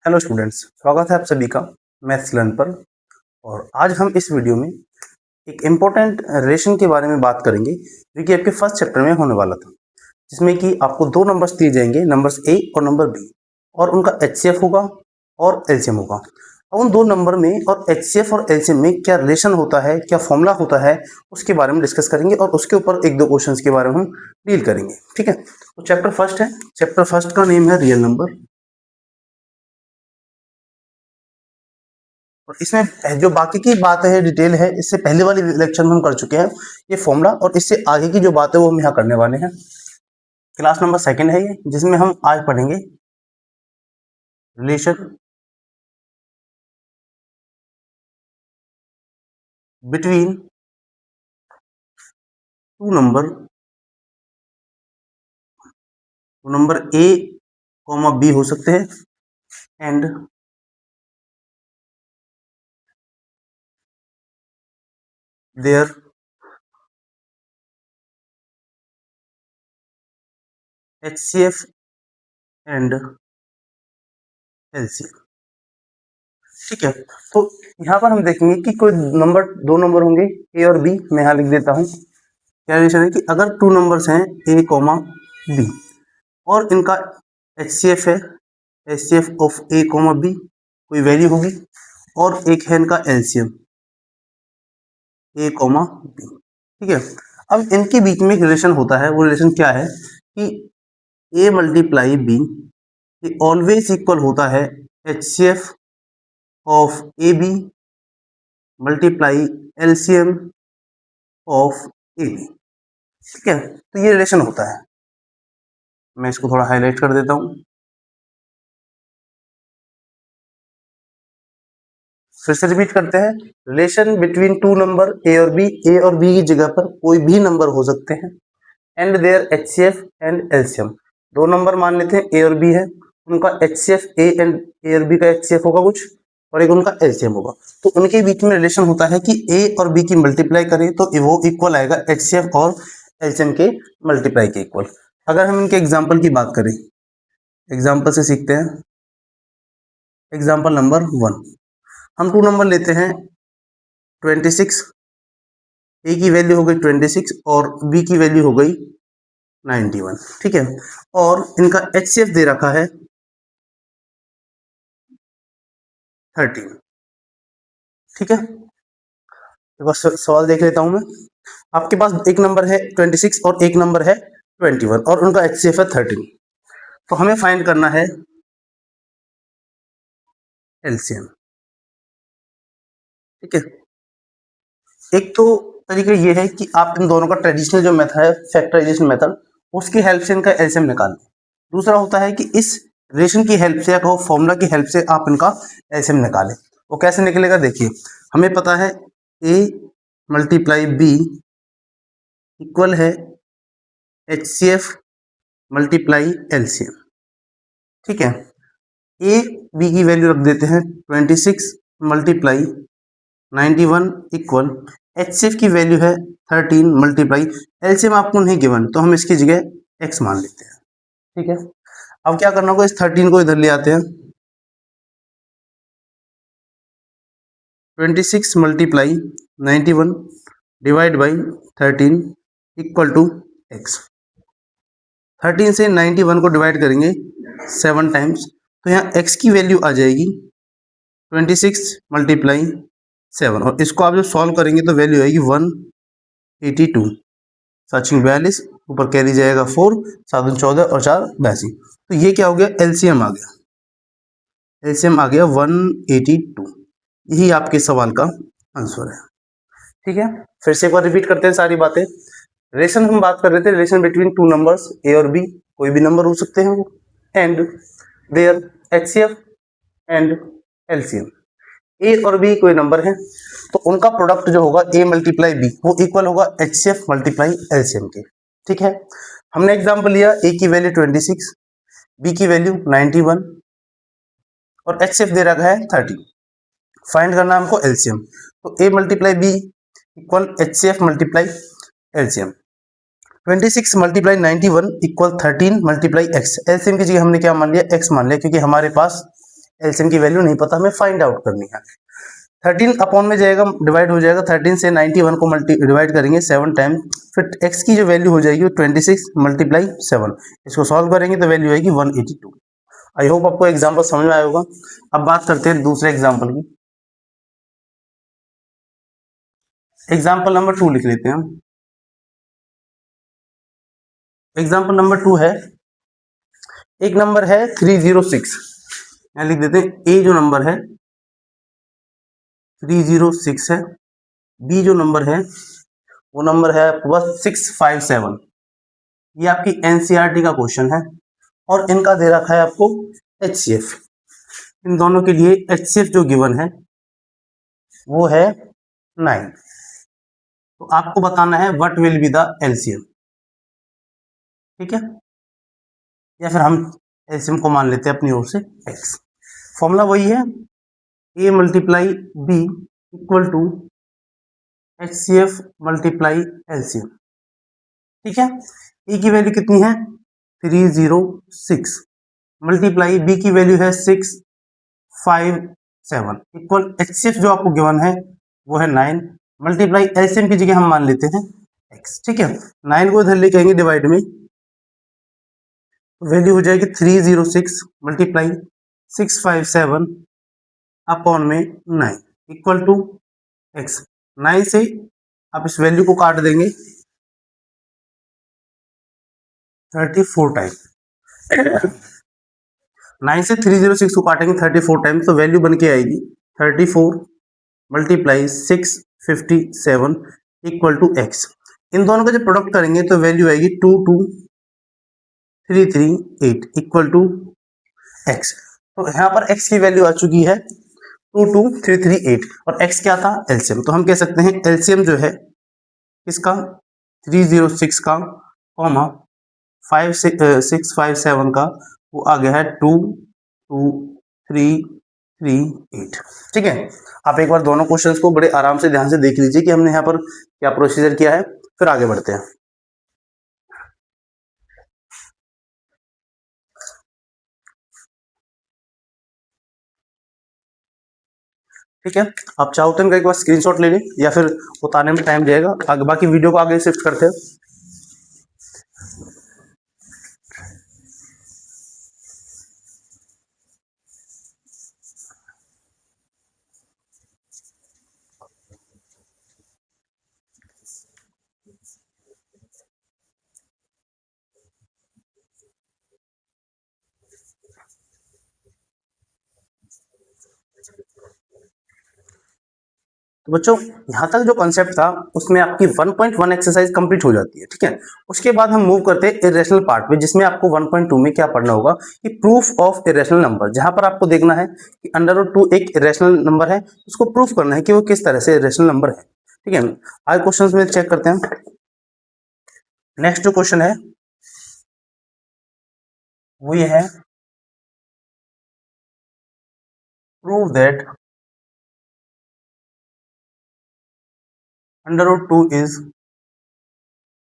Hello students, स्वागत है आप सभी का मैथ्स लर्न पर। और आज हम इस वीडियो में एक इम्पोर्टेंट रिलेशन के बारे में बात करेंगे जो कि आपके फर्स्ट चैप्टर में होने वाला था, जिसमें कि आपको दो नंबर्स दिए जाएंगे, नंबर्स ए और नंबर बी, और उनका एचसीएफ होगा और एलसीएम होगा। अब उन दो नंबर में और एचसीएफ और एलसीएम में क्या रिलेशन होता है, क्या फॉर्मूला होता है, उसके बारे में डिस्कस करेंगे और उसके ऊपर एक दो क्वेश्चंस के बारे में हम डील करेंगे। ठीक है, तो चैप्टर फर्स्ट है। चैप्टर फर्स्ट का नेम है रियल नंबर। और इसमें जो बाकी की बात है, डिटेल है, इससे पहले वाली लेक्चर में हम कर चुके हैं ये फॉर्मूला, और इससे आगे की जो बात है वो हम यहाँ करने वाले हैं। क्लास नंबर सेकंड है ये, जिसमें हम आज पढ़ेंगे relation between two number A comma B हो सकते हैं, and there HCF and LCM. ठीक है, तो यहाँ पर हम देखेंगे कि कोई नंबर, दो नंबर होंगे ए और बी। मैं यहाँ लिख देता हूँ क्या रिलेशन है कि अगर टू नंबर्स हैं ए कॉमा बी और इनका एचसीएफ है, HCF of A comma B कोई वैल्यू होगी, और एक है इनका एलसीएम ए कॉमा बी। ठीक है, अब इनके बीच में एक रिलेशन होता है। वो रिलेशन क्या है कि A multiply B always equal होता है HCF of A B multiply LCM of A B. ठीक है, तो ये रिलेशन होता है। मैं इसको थोड़ा हाईलाइट कर देता हूं, फिर से रिपीट करते हैं। रिलेशन बिटवीन टू नंबर ए और बी, ए और बी की जगह पर कोई भी नंबर हो सकते हैं, and there HCF and LCM. दो नंबर मान लेते हैं ए और बी है, उनका एचसीएफ ए और बी का एचसीएफ होगा कुछ, और एक उनका एलसीएम होगा। तो उनके बीच में रिलेशन होता है कि ए और बी की मल्टीप्लाई करें तो वो इक्वल आएगा एचसीएफ और एलसीएम के मल्टीप्लाई के इक्वल। अगर हम इनके एग्जाम्पल की बात करें, एग्जाम्पल से सीखते हैं। एग्जाम्पल नंबर 1, हम टू नंबर लेते हैं 26, ए की वैल्यू हो गई 26 और बी की वैल्यू हो गई 91। ठीक है, और इनका एचसीएफ दे रखा है 13। ठीक है, एक बार सवाल देख लेता हूं मैं। आपके पास एक नंबर है 26 और एक नंबर है 21 और उनका एचसीएफ है 13। तो हमें फाइंड करना है एलसीएम। ठीक है, एक तो तरीका ये है कि आप इन दोनों का ट्रेडिशनल जो मेथड है, फैक्टराइजेशन मेथड, उसकी हेल्प से इनका एलसीएम निकालें। दूसरा होता है कि इस रिलेशन की हेल्प से या कहो फॉर्मूला की हेल्प से आप इनका एलसीएम निकालें। वो कैसे निकलेगा, देखिए। हमें पता है ए मल्टीप्लाई बी इक्वल है एचसीएफ मल्टीप्लाई एलसीएम। ठीक है, ए बी की वैल्यू रख देते हैं 26 मल्टीप्लाई 91 इक्वल एचसीएफ की वैल्यू है 13 मल्टीप्लाई एलसीएम आपको नहीं गिवन, तो हम इसकी जगह एक्स मान लेते हैं। ठीक है, अब क्या करना होगा, इस 13 को इधर ले आते हैं। 26 multiply 91 divide by 13 equal to X. 13 से 91 को डिवाइड करेंगे 7 टाइम्स, तो यहाँ x की वैल्यू आ जाएगी 26 मल्टीप्लाई 7, और इसको आप जब सॉल्व करेंगे तो वैल्यू आएगी 182, 42, ऊपर कैरी जाएगा 4, 7 14 और 4 82। तो ये क्या हो गया, एलसीएम आ गया। एलसीएम आ गया 182। यही आपके सवाल का आंसर है। ठीक है, फिर से एक बार रिपीट करते हैं सारी बातें। रिलेशन हम बात कर रहे थे, relation between two numbers A और बी, कोई भी नंबर हो सकते हैं वो, and there HCF and LCM. A और बी कोई नंबर है तो उनका प्रोडक्ट जो होगा ए मल्टीप्लाई बी वो इक्वल होगा एचसीएफ मल्टीप्लाई एलसीएम के। ठीक है, हमने एग्जांपल लिया, ए की वैल्यू 26, बी की वैल्यू 91 और एचसीएफ दे रखा है 30। फाइंड करना हमको एलसीएम, तो A multiply B equal HCF multiply LCM. 26 multiply 91 equal 13 multiply X. LCM की जगह हमने क्या मान लिया, एक्स मान लिया, क्योंकि हमारे पास एलसीएम की वैल्यू नहीं पता, हमें फाइंड आउट करनी है। 13 अपॉन में जाएगा, डिवाइड हो जाएगा, 13 से 91 को डिवाइड करेंगे 7 टाइम, फिर x की जो वैल्यू हो जाएगी वो 26 मल्टीप्लाई 7, इसको सॉल्व करेंगे तो वैल्यू आएगी 182। आई होप आपको एग्जाम्पल समझ में आया होगा। अब बात करते हैं दूसरे एग्जाम्पल की। एग्जाम्पल नंबर 2 लिख लेते हैं हम। एग्जाम्पल नंबर 2 है, एक नंबर है 306, यहाँ लिख देते हैं ए जो नंबर है 306 है, बी जो नंबर है वो नंबर है आपके पास 657। ये आपकी एनसीईआरटी का क्वेश्चन है और इनका दे रखा है आपको एचसीएफ। इन दोनों के लिए एचसीएफ जो गिवन है वो है 9। तो आपको बताना है what will be the LCM, ठीक है, या फिर हम एलसीएम को मान लेते हैं अपनी ओर से एक्स। फॉर्मूला वही है, A multiply B equal to HCF multiply LCM, ठीक है। ए की वैल्यू कितनी है 306 मल्टीप्लाई बी की वैल्यू है 657 इक्वल एचसीएफ जो आपको गिवन है वो है 9 मल्टीप्लाई एलसीएम की जगह हम मान लेते हैं एक्स, ठीक है। 9 को इधर लेके आएंगे डिवाइड में, वैल्यू हो जाएगी 306 मल्टीप्लाई 657 अपॉन में 9 इक्वल टू एक्स। 9 से आप इस वैल्यू को काट देंगे 34 टाइम, 9 से 306 को काटेंगे 34 टाइम तो वैल्यू बन के आएगी 34 मल्टीप्लाई 657 इक्वल टू एक्स। इन दोनों का जब प्रोडक्ट करेंगे तो वैल्यू आएगी 22338 इक्वल टू एक्स। तो यहाँ पर x की वैल्यू आ चुकी है 22338 और x क्या था एलसीएम। तो हम कह सकते हैं एलसीएम जो है इसका 306 का कॉमा 657 का वो आ गया है 22338, ठीक है। आप एक बार दोनों क्वेश्चंस को बड़े आराम से ध्यान से देख लीजिए कि हमने यहाँ पर क्या प्रोसीजर किया है, फिर आगे बढ़ते हैं। ठीक है, आप चाहो तो इनका एक बार स्क्रीनशॉट ले लें या फिर उतारने में टाइम जाएगा, आगे बाकी वीडियो को आगे शिफ्ट करते हैं। तो बच्चों यहाँ तक जो कॉन्सेप्ट था उसमें आपकी 1.1 एक्सरसाइज कंप्लीट हो जाती है, ठीक है। उसके बाद हम मूव करते हैं इरेशनल पार्ट में, जिसमें आपको 1.2 में क्या पढ़ना होगा कि प्रूफ ऑफ इरेशनल नंबर, जहां पर आपको देखना है कि √2 एक इरेशनल नंबर है, उसको प्रूफ करना है कि वो किस तरह से इरेशनल नंबर है, ठीक है। आज क्वेश्चन में चेक करते हैं। नेक्स्ट जो क्वेश्चन है वो ये है, प्रूव दैट √2 इज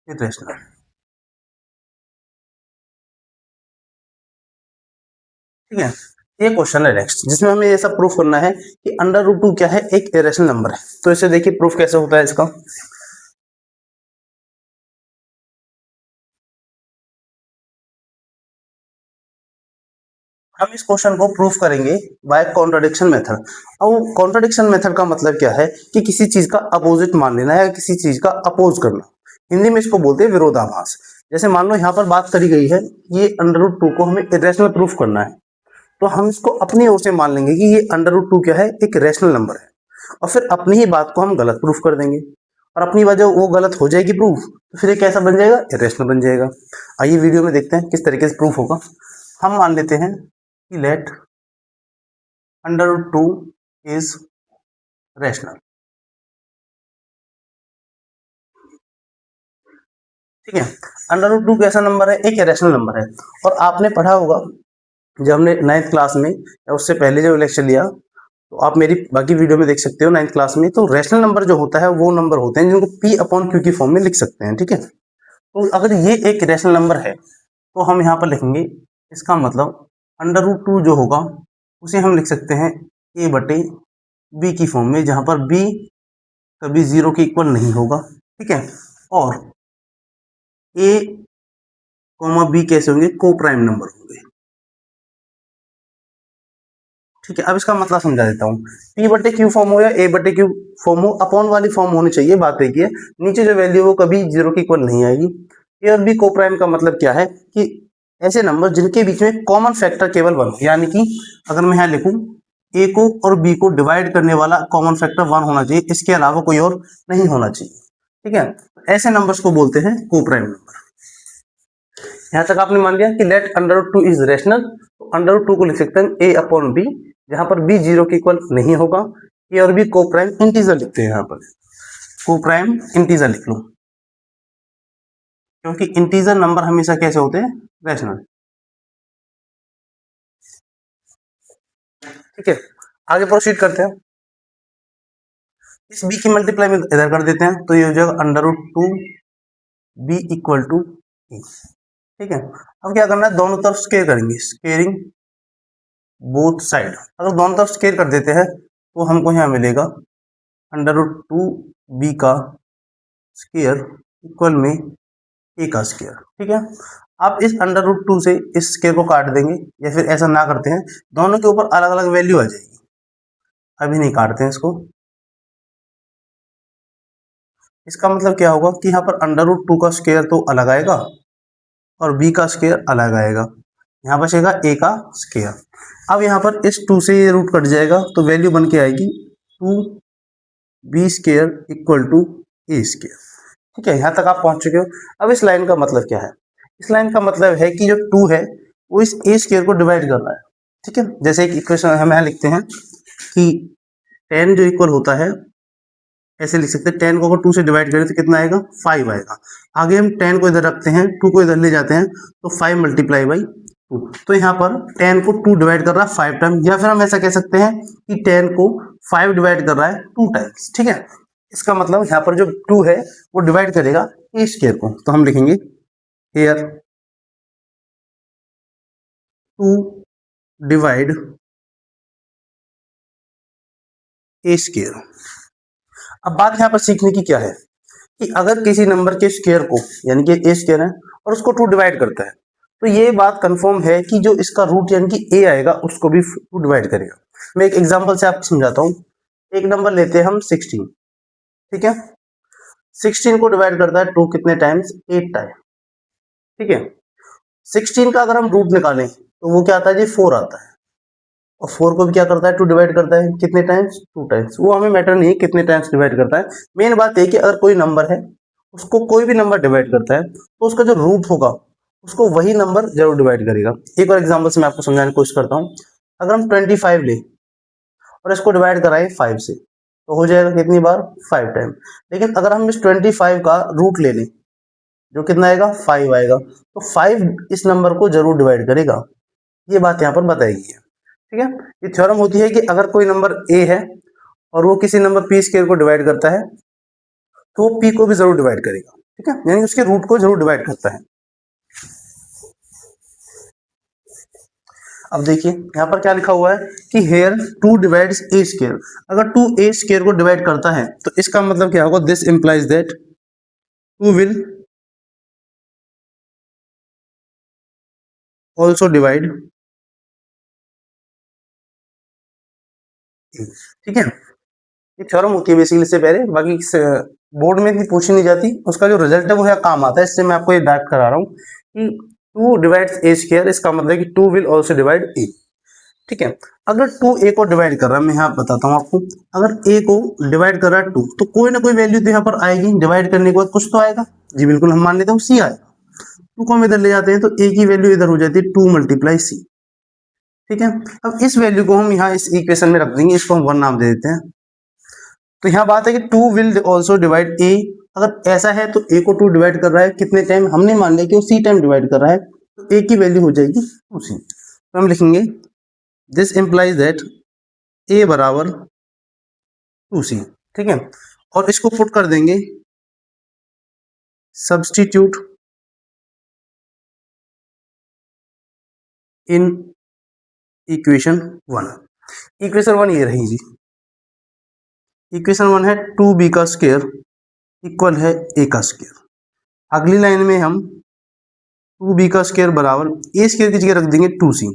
इरेशनल, ठीक है। ये क्वेश्चन है नेक्स्ट जिसमें हमें ये सब प्रूफ करना है कि √2 क्या है, एक इरेशनल नंबर है। तो इसे देखिए प्रूफ कैसे होता है इसका। हम इस क्वेश्चन को प्रूफ करेंगे बाय कॉन्ट्रडिक्शन मेथड। अब कॉन्ट्रडिक्शन मेथड का मतलब क्या है कि किसी चीज का अपोजिट मान लेना या किसी चीज का अपोज करना। हिंदी में इसको बोलते हैं विरोधाभास। जैसे मान लो यहाँ पर बात करी गई है ये √2 को हमें इरेशनल प्रूफ करना है, तो हम इसको अपनी ओर से मान लेंगे कि ये √2 क्या है, एक रैशनल नंबर है, और फिर अपनी ही बात को हम गलत प्रूफ कर देंगे, और अपनी वजह वो गलत हो जाएगी प्रूफ, तो फिर ये कैसा बन जाएगा, इरेशनल बन जाएगा। आइए वीडियो में देखते हैं किस तरीके से प्रूफ होगा। हम मान लेते हैं कि लेट √2 इज रैशनल, ठीक है। √2 कैसा नंबर है, एक रैशनल नंबर है। और आपने पढ़ा होगा जब हमने 9th क्लास में या उससे पहले जब लेक्चर लिया, तो आप मेरी बाकी वीडियो में देख सकते हो 9th क्लास में। तो रैशनल नंबर जो होता है वो नंबर होते हैं जिनको P/Q की फॉर्म में लिख सकते हैं, ठीक है। तो अगर ये एक रैशनल नंबर है तो हम यहाँ पर लिखेंगे इसका मतलब √2 जो होगा उसे हम लिख सकते हैं ए बटे बी की फॉर्म में, जहां पर बी कभी 0 के इक्वल नहीं होगा। ठीक है, और ए कॉमा बी कैसे होंगे, को प्राइम नंबर होंगे। ठीक है, अब इसका मतलब समझा देता हूँ। पी बटे क्यू फॉर्म हो या ए बटे क्यू फॉर्म हो, अपॉन वाली फॉर्म होनी चाहिए, बात एक ही है। नीचे जो वैल्यू वो कभी 0 के इक्वल नहीं आएगी। ए और बी को प्राइम का मतलब क्या है कि ऐसे नंबर जिनके बीच में कॉमन फैक्टर केवल 1 हो, यानी कि अगर मैं यहाँ लिखूं ए को और बी को डिवाइड करने वाला कॉमन फैक्टर 1 होना चाहिए, इसके अलावा कोई और नहीं होना चाहिए। ठीक है, ऐसे नंबर्स को बोलते हैं को प्राइम नंबर। यहां तक आपने मान लिया कि let under root 2 is rational, तो अंडर रूट 2 को लिख सकते हैं ए अपॉन बी, जहां पर बी 0 के इक्वल नहीं होगा। ए और बी को प्राइम इंटीजर लिखते हैं, यहां पर को प्राइम इंटीजर लिख लो, क्योंकि इंटीजर नंबर हमेशा कैसे होते हैं, रैशनल। ठीक है, आगे प्रोसीड करते हैं। इस बी की मल्टीप्लाई में इधर कर देते हैं, तो ये हो जाएगा under root 2 B equal to A. ठीक है, अब क्या करना है, दोनों तरफ स्केयर करेंगे, स्केयरिंग बोथ साइड। अगर दोनों तरफ स्केयर कर देते हैं तो हमको यहाँ मिलेगा अंडर रूट 2 बी का स्केयर इक्वल में ए का स्केयर। ठीक है, आप इस अंडर रूट 2 से इस स्केयर को काट देंगे, या फिर ऐसा ना करते हैं, दोनों के ऊपर अलग अलग वैल्यू आ जाएगी। अभी नहीं काटते हैं इसको। इसका मतलब क्या होगा कि यहाँ पर अंडर रूट 2 का स्केयर तो अलग आएगा और बी का स्केयर अलग आएगा, यहाँ बचेगा ए का स्केयर। अब यहाँ पर इस 2 से ये रूट कट जाएगा, तो वैल्यू बन के आएगी 2 B square equal to A square. ठीक है, यहाँ तक आप पहुंच चुके हो। अब इस लाइन का मतलब क्या है, इस लाइन का मतलब है कि जो 2 है वो इस ए स्केयर को डिवाइड कर रहा है। ठीक है, जैसे एक इक्वेशन हम यहाँ लिखते हैं कि 10 जो इक्वल होता है, ऐसे लिख सकते हैं 10 को अगर 2 से डिवाइड करें तो कितना आएगा, 5 आएगा। आगे हम 10 को इधर रखते हैं, 2 को इधर ले जाते हैं, तो 5 मल्टीप्लाई बाई 2। तो यहाँ पर 10 को 2 डिवाइड कर रहा है 5 टाइम, या फिर हम ऐसा कह सकते हैं कि 10 को 5 डिवाइड कर रहा है 2 टाइम्स। ठीक है, इसका मतलब यहाँ पर जो 2 है वो डिवाइड करेगा ए स्क्वायर को, तो हम लिखेंगे हियर 2 डिवाइड ए स्क्वायर। अब बात यहाँ पर सीखने की क्या है कि अगर किसी नंबर के स्क्वायर को, यानी कि ए स्क्वायर है और उसको 2 डिवाइड करता है, तो ये बात कंफर्म है कि जो इसका रूट यानी कि ए आएगा उसको भी 2 डिवाइड करेगा। मैं एक एग्जांपल से आपको समझाता हूँ। एक नंबर लेते हैं हम 16। ठीक है, 16 को डिवाइड करता है 2 कितने टाइम्स, 8 टाइम। ठीक है, 16 का अगर हम रूट निकालें तो वो क्या आता है जी, 4 आता है। और 4 को भी क्या करता है, 2 डिवाइड करता है कितने टाइम्स, 2 टाइम्स। वो हमें मैटर नहीं है कितने टाइम्स डिवाइड करता है, मेन बात है कि अगर कोई नंबर है उसको कोई भी नंबर डिवाइड करता है तो उसका जो रूट होगा उसको वही नंबर जरूर डिवाइड करेगा। एक और एग्जांपल से मैं आपको समझाने की कोशिश करता हूँ। अगर हम 25 ले और इसको डिवाइड कराएं 5 से, तो हो जाएगा कितनी बार, 5 टाइम। लेकिन अगर हम इस 25 का रूट ले लें, जो कितना आएगा, 5 आएगा, तो 5 इस नंबर को जरूर डिवाइड करेगा। ये बात यहाँ पर बताई गई है। ठीक है, ये थ्योरम होती है कि अगर कोई नंबर ए है और वो किसी नंबर पी स्क्वायर को डिवाइड करता है तो वो पी को भी जरूर डिवाइड करेगा। ठीक है, यानी उसके रूट को जरूर डिवाइड करता है। अब देखिए यहाँ पर क्या लिखा हुआ है कि हेयर 2 डिवाइड्स ए स्क्वायर। अगर 2 ए स्क्वायर को डिवाइड करता है तो इसका मतलब क्या होगा, this implies that 2 will also divide. ठीक है, ये थ्योरम होती है बेसिकली, इससे पहले बाकी बोर्ड में भी पूछी नहीं जाती, उसका जो रिजल्ट है वो है काम आता है, इससे मैं आपको ये डायरेक्ट करा रहा हूँ कि 2 डिवाइड्स ए स्क्वायर, इसका मतलब है कि 2 विल ऑल्सो डिवाइड ए। ठीक है, अगर 2 ए को डिवाइड कर रहा है, मैं यहाँ बताता हूँ आपको, अगर ए को डिवाइड कर रहा है 2, तो कोई ना कोई वैल्यू तो यहाँ पर आएगी, डिवाइड करने के बाद कुछ तो आएगा। जी बिल्कुल, हम मान लेते हैं सी आएगा। 2 को हम इधर ले जाते हैं तो ए की वैल्यू इधर हो जाती है 2 मल्टीप्लाई सी। ठीक है, अब इस वैल्यू को हम यहाँ इस इक्वेशन में रख देंगे, इसको हम 1 नाम दे देते हैं। तो यहाँ बात है कि 2 विल ऑल्सो डिवाइड ए। अगर ऐसा है तो ए को 2 डिवाइड कर रहा है कितने टाइम, हमने मान लिया कि वो सी टाइम डिवाइड कर रहा है, तो ए की वैल्यू हो जाएगी 2c। तो हम लिखेंगे दिस इंप्लाइज दैट ए बराबर 2c। ठीक है, और इसको पुट कर देंगे, सब्सटीट्यूट इन इक्वेशन 1। इक्वेशन 1 ये रही जी। इक्वेशन 1 है 2b का स्क्वायर इक्वल है a का स्क्वायर। अगली लाइन में हम 2b का स्क्वायर बराबर a स्क्वायर की जगह रख देंगे 2c,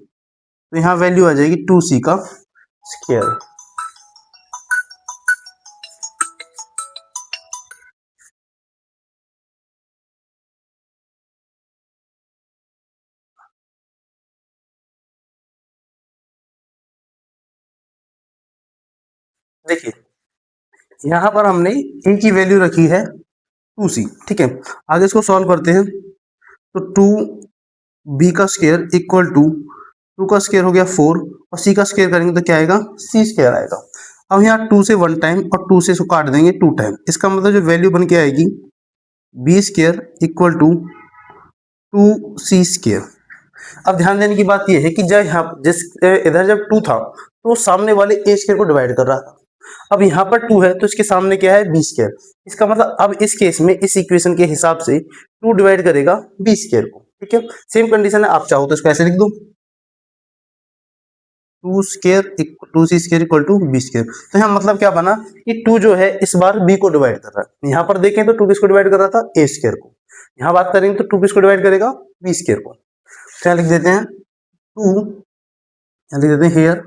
तो यहाँ वैल्यू आ जाएगी 2c का स्क्वायर। देखिए यहाँ पर हमने a की वैल्यू रखी है 2c, ठीक है। आगे इसको सॉल्व करते हैं, तो 2b का स्क्वायर इक्वल टू 2 का स्क्वायर हो गया 4 और c का स्क्वायर करेंगे तो क्या आएगा, c स्क्वायर आएगा। अब यहाँ 2 से 1 टाइम और 2 से इसको काट देंगे 2 टाइम, इसका मतलब जो वैल्यू बन के आएगी b square equal to 2c square. अब ध्यान देने की बात यह है कि जब यहाँ जिस इधर जब 2 था तो सामने वाले a स्क्वायर को डिवाइड कर रहा था। अब यहाँ पर 2 है तो इसके सामने क्या है, b स्क्वायर। इसका मतलब अब इस केस में इस इक्वेशन के हिसाब से 2 डिवाइड करेगा b स्क्वायर को, ठीक है। सेम कंडीशन है, आप चाहो तो इसको ऐसे लिख दो 2 square 2c square equal to b square. तो यहाँ मतलब क्या बना कि 2 जो है इस बार b को डिवाइड कर रहा है। यहाँ पर देखें तो 2 किसको डिवाइड कर रहा था, a स्क्वायर को। यहाँ बात करेंगे तो 2 किसको डिवाइड करेगा, b स्क्वायर को। तो यहाँ लिख देते हैं 2, यहाँ लिख देते हैं हियर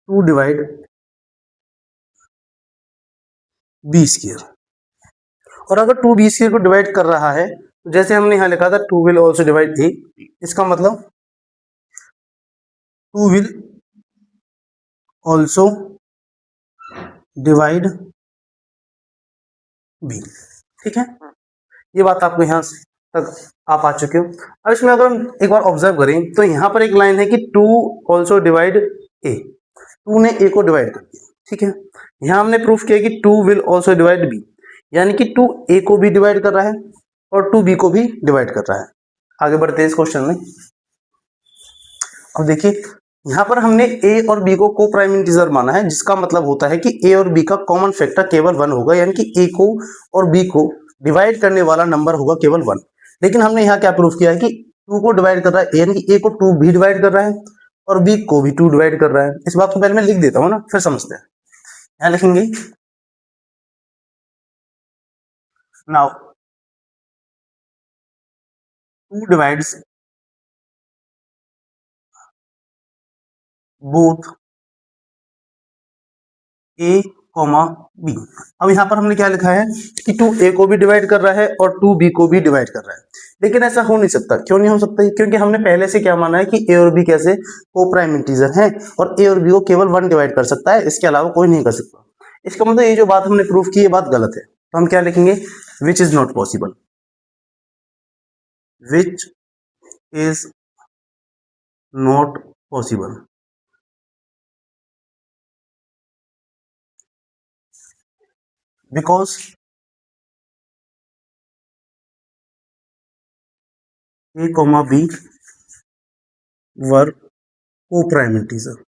2 डिवाइड b स्क्वायर। और अगर 2 b स्क्वायर को डिवाइड कर रहा है तो जैसे हमने यहाँ लिखा था 2 विल ऑल्सो डिवाइड a, इसका मतलब 2 विल ऑल्सो डिवाइड b, ठीक है। ये बात आपको यहाँ तक आप आ चुके हो। अब इसमें अगर हम एक बार ऑब्जर्व करें तो यहाँ पर एक लाइन है कि 2 ऑल्सो डिवाइड a, 2 ने a को डिवाइड कर दिया, ठीक है। यहाँ हमने प्रूफ किया कि 2 विल ऑल्सो डिवाइड b, यानी कि 2 a को भी डिवाइड कर रहा है और 2 b को भी डिवाइड कर रहा है। आगे बढ़ते हैं इस क्वेश्चन में। अब देखिए यहाँ पर हमने a और b को को प्राइम इंटीजर माना है, जिसका मतलब होता है कि a और b का कॉमन फैक्टर केवल 1 होगा, यानी कि a को और b को डिवाइड करने वाला नंबर होगा केवल 1। लेकिन हमने यहाँ क्या प्रूफ किया है कि 2 को डिवाइड कर रहा है, यानी कि a को 2 भी डिवाइड कर रहा है और b को भी 2 डिवाइड कर रहा है। इस बात को पहले मैं लिख देता हूँ ना, फिर समझते हैं। यहाँ लिखेंगे now 2 divides both a comma b। अब यहाँ पर हमने क्या लिखा है कि 2 a को भी डिवाइड कर रहा है और 2 b को भी डिवाइड कर रहा है। लेकिन ऐसा हो नहीं सकता। क्यों नहीं हो सकता? क्योंकि हमने पहले से क्या माना है कि a और b कैसे को प्राइम इंटीजर हैं और a और b को केवल 1 डिवाइड कर सकता है, इसके अलावा कोई नहीं कर सकता। इसका मतलब ये जो बात हमने प्रूफ की ये बात गलत है। तो हम क्या लिखेंगे, which is not possible, which is not possible. Because a comma b वर को प्राइम इंटीजर।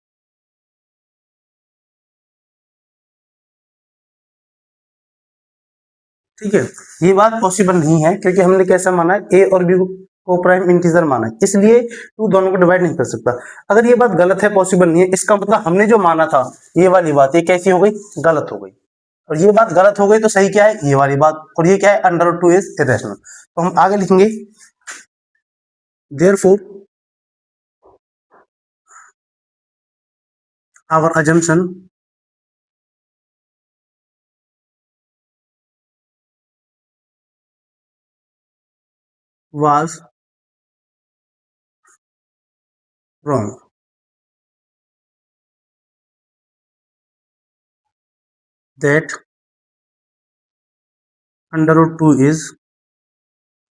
ठीक है, ये बात पॉसिबल नहीं है क्योंकि हमने कैसा माना है, ए और बी को प्राइम इंटीजर माना है, इसलिए तू दोनों को डिवाइड नहीं कर सकता। अगर ये बात गलत है, पॉसिबल नहीं है, इसका मतलब हमने जो माना था ये वाली बात ये कैसी हो गई, गलत हो गई। और ये बात गलत हो गई तो सही क्या है, ये वाली बात। और ये क्या है, अंडर रूट 2 इज इरेशनल। तो हम आगे लिखेंगे therefore our assumption was wrong, that under root 2 is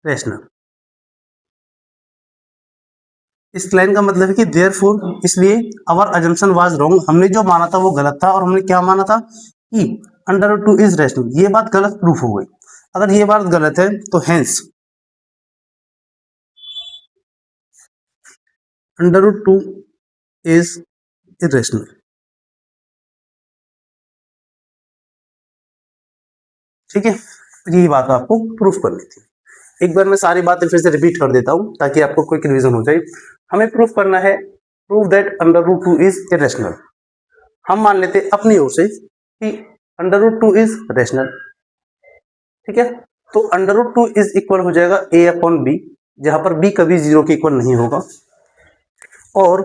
rational। इस लाइन का मतलब है कि देयरफॉर, इसलिए आवर assumption was wrong, हमने जो माना था वो गलत था। और हमने क्या माना था कि अंडर रूट 2 इज रैशनल, ये बात गलत प्रूफ हो गई। अगर ये बात गलत है तो hence under root 2 is irrational. ठीक है, यही बात आपको प्रूफ करनी थी। एक बार मैं सारी बातें फिर से रिपीट कर देता हूं ताकि आपको क्विक रिवीजन हो जाए। हमें प्रूफ करना है prove that under root 2 is irrational. हम मान लेते हैं अपनी ओर से कि अंडर रूट 2 इज रेशनल, ठीक है। तो अंडर रूट 2 इज इक्वल हो जाएगा a अपॉन बी, जहां पर b कभी 0 के इक्वल नहीं होगा। और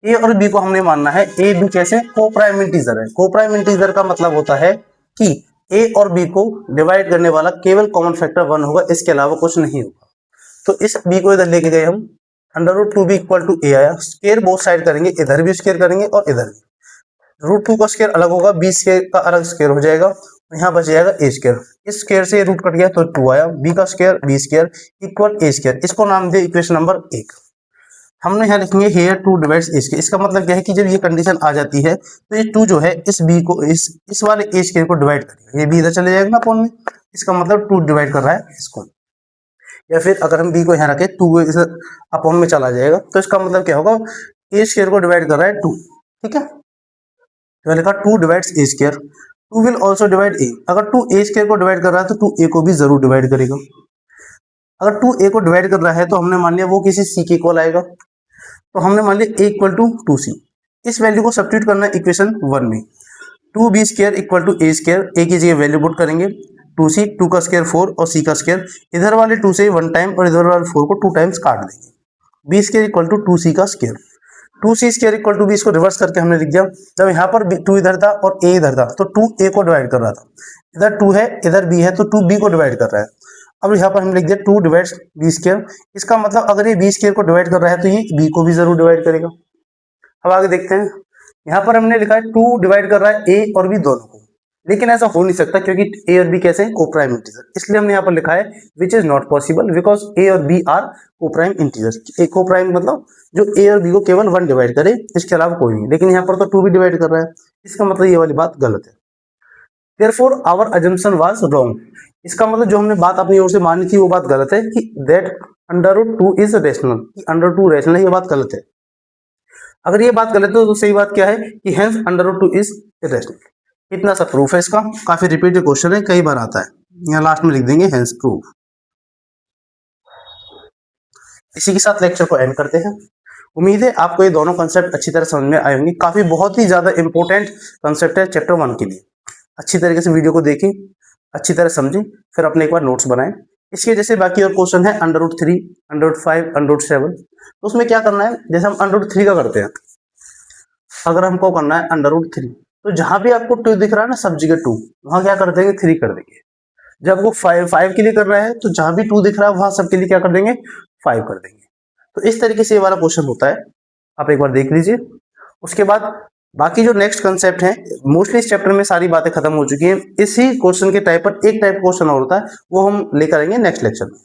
a और b को हमने मानना है a b कैसे, को प्राइम इंटीजर है। को प्राइम इंटीजर का मतलब होता है कि a और b को डिवाइड करने वाला केवल कॉमन फैक्टर 1 होगा, इसके अलावा कुछ नहीं होगा। तो इस b को इधर लेके गए हम, under root 2b equal to a आया, स्क्वायर बोथ साइड करेंगे, इधर भी स्क्वायर करेंगे और इधर भी। रूट 2 का स्क्वायर अलग होगा, b स्क्वायर का अलग स्क्वायर हो जाएगा, यहाँ बच जाएगा a स्क्वायर। इस स्क्वायर से रूट कट गया तो 2 आया, b का square b square equal a square. इसको नाम दे इक्वेशन नंबर 1। हमने यहाँ लिखेंगे हेयर 2 डिवाइड्स a स्क्वायर। इसका मतलब क्या है कि जब ये कंडीशन आ जाती है तो ये 2 जो है इस b को इस वाले a स्क्वायर को डिवाइड करेगा, ये b इधर चले जाएगा ना अपॉन में, इसका मतलब 2 डिवाइड कर रहा है इसको। या फिर अगर हम b को यहाँ रखें 2 इस अपॉन में चला जाएगा, तो इसका मतलब क्या होगा, a स्क्वायर को डिवाइड कर रहा है 2, ठीक है। तो लिखा 2 divides a square, 2 will also divide a। अगर 2 a स्क्वायर को डिवाइड कर रहा है तो 2 a को भी जरूर डिवाइड करेगा। अगर 2 a को डिवाइड कर रहा है तो हमने मान लिया वो किसी c के इक्वल आएगा, तो हमने मान लिया a इक्वल टू 2c। इस वैल्यू को सब्स्टिट्यूट करना है इक्वेशन 1 में, 2b square equal to a square, a की जगह वैल्यू पुट करेंगे, 2c, 2 का स्क्वायर 4 और c का स्क्वायर, इधर वाले 2 से 1 टाइम और इधर वाले 4 को 2 टाइम्स काट देंगे, b square equal to 2c का square, 2c square equal to b। इसको रिवर्स करके हमने लिख दिया, जब यहाँ पर 2 इधर था और a इधर था तो 2a को डिवाइड कर रहा था, इधर 2 है इधर b है तो 2b को डिवाइड कर रहा है। अब यहाँ पर हम लिख दिया 2 डिवाइड्स b स्क्वायर। इसका मतलब अगर ये b स्क्वायर को डिवाइड कर रहा है तो ये b को भी जरूर डिवाइड करेगा। अब आगे देखते हैं, यहाँ पर हमने लिखा है 2 डिवाइड कर रहा है a और b दोनों को, लेकिन ऐसा हो नहीं सकता क्योंकि a और b कैसे हैं, को प्राइम इंटीजर। इसलिए हमने यहाँ पर लिखा है which is not possible because a और b आर को प्राइम इंटीजर। को प्राइम मतलब जो a और b को केवल 1 डिवाइड करे, इसके अलावा कोई नहीं। लेकिन यहाँ पर तो 2 भी डिवाइड कर रहा है, इसका मतलब ये वाली बात गलत है। Therefore our assumption was wrong। इसका मतलब जो हमने बात अपनी ओर से मानी थी वो बात गलत है कि that under root 2 is rational, कि अंडर 2 रेशनल है, ये बात गलत है। अगर ये बात गलत है तो सही बात क्या है कि hence under root 2 is irrational. इतना सा प्रूफ है इसका, काफी रिपीटेड क्वेश्चन है, कई बार आता है। यहाँ लास्ट में लिख देंगे hence प्रूफ। इसी के साथ लेक्चर को एंड करते हैं। उम्मीद है आपको ये दोनों कंसेप्ट अच्छी तरह समझ में आए होंगे। काफी बहुत ही ज्यादा इंपॉर्टेंट कंसेप्ट है चैप्टर 1 के लिए। अच्छी तरीके से वीडियो को देखें, अच्छी तरह समझें, फिर अपने एक बार नोट्स बनाएं। इसके जैसे बाकी और क्वेश्चन है under root 3, under root 5, under root 7, तो उसमें क्या करना है, जैसे हम अंडर रूट 3 का करते हैं, अगर हमको करना है अंडर रूट 3 तो जहां भी आपको 2 दिख रहा है ना सब जगह 2, वहां क्या कर देंगे 3 कर देंगे। जब आपको 5 के लिए कर रहा है तो जहां भी 2 दिख रहा है वहां सबके लिए क्या कर देंगे 5 कर देंगे। तो इस तरीके से ये वाला क्वेश्चन होता है, आप एक बार देख लीजिए। उसके बाद बाकी जो नेक्स्ट कंसेप्ट है, मोस्टली इस चैप्टर में सारी बातें खत्म हो चुकी हैं। इसी क्वेश्चन के टाइप पर एक टाइप क्वेश्चन और होता है, वो हम लेकर आएंगे नेक्स्ट लेक्चर में।